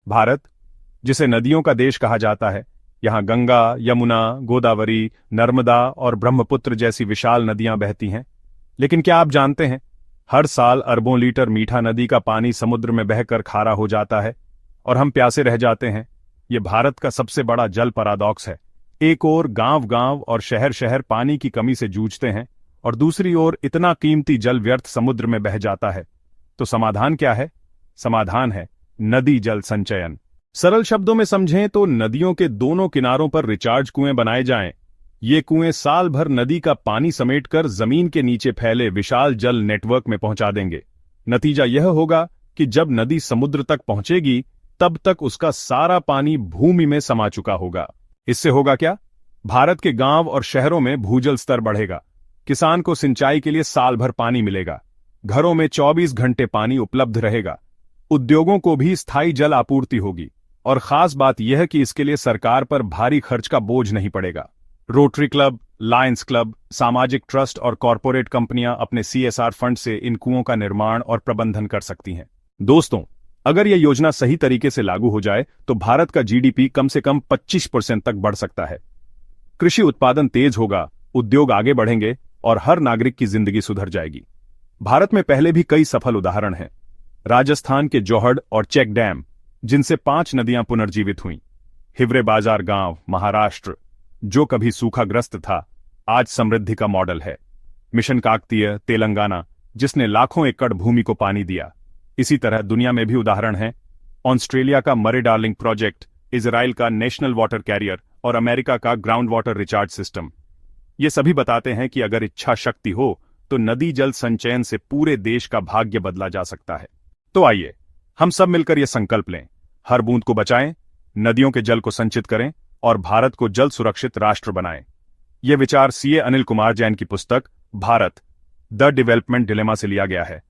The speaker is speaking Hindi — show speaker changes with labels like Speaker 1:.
Speaker 1: भारत, जिसे नदियों का देश कहा जाता है, यहाँ गंगा, यमुना, गोदावरी, नर्मदा और ब्रह्मपुत्र जैसी विशाल नदियां बहती हैं। लेकिन क्या आप जानते हैं, हर साल अरबों लीटर मीठा नदी का पानी समुद्र में बहकर खारा हो जाता है और हम प्यासे रह जाते हैं। ये भारत का सबसे बड़ा जल पैराडॉक्स है। एक ओर गांव-गांव और शहर-शहर पानी की कमी से जूझते हैं और दूसरी ओर इतना कीमती जल व्यर्थ समुद्र में बह जाता है। तो समाधान क्या है? समाधान है नदी जल संचयन। सरल शब्दों में समझें तो नदियों के दोनों किनारों पर रिचार्ज कुएं बनाए जाएं। ये कुएं साल भर नदी का पानी समेटकर जमीन के नीचे फैले विशाल जल नेटवर्क में पहुंचा देंगे। नतीजा यह होगा कि जब नदी समुद्र तक पहुंचेगी, तब तक उसका सारा पानी भूमि में समा चुका होगा। इससे होगा क्या? भारत के गांव और शहरों में भूजल स्तर बढ़ेगा। किसान को सिंचाई के लिए साल भर पानी मिलेगा। घरों में 24 घंटे पानी उपलब्ध रहेगा। उद्योगों को भी स्थायी जल आपूर्ति होगी। और खास बात यह कि इसके लिए सरकार पर भारी खर्च का बोझ नहीं पड़ेगा। रोटरी क्लब, लायंस क्लब, सामाजिक ट्रस्ट और कॉरपोरेट कंपनियां अपने CSR फंड से इन कुओं का निर्माण और प्रबंधन कर सकती हैं। दोस्तों, अगर यह योजना सही तरीके से लागू हो जाए तो भारत का GDP कम से कम 25% तक बढ़ सकता है। कृषि उत्पादन तेज होगा, उद्योग आगे बढ़ेंगे और हर नागरिक की जिंदगी सुधर जाएगी। भारत में पहले भी कई सफल उदाहरण हैं। राजस्थान के जोहड़ और चेक डैम, जिनसे 5 नदियां पुनर्जीवित हुईं। हिवरे बाजार गांव, महाराष्ट्र, जो कभी सूखाग्रस्त था, आज समृद्धि का मॉडल है। मिशन काकतीय, तेलंगाना, जिसने लाखों एकड़ भूमि को पानी दिया। इसी तरह दुनिया में भी उदाहरण हैं। ऑस्ट्रेलिया का मरे डार्लिंग प्रोजेक्ट, इजराइल का नेशनल वाटर कैरियर और अमेरिका का ग्राउंड वाटर रिचार्ज सिस्टम। ये सभी बताते हैं कि अगर इच्छा शक्ति हो तो नदी जल संचयन से पूरे देश का भाग्य बदला जा सकता है। तो आइए हम सब मिलकर यह संकल्प लें, हर बूंद को बचाएं, नदियों के जल को संचित करें और भारत को जल सुरक्षित राष्ट्र बनाएं। यह विचार CA अनिल कुमार जैन की पुस्तक भारत द डेवलपमेंट डिलेमा से लिया गया है।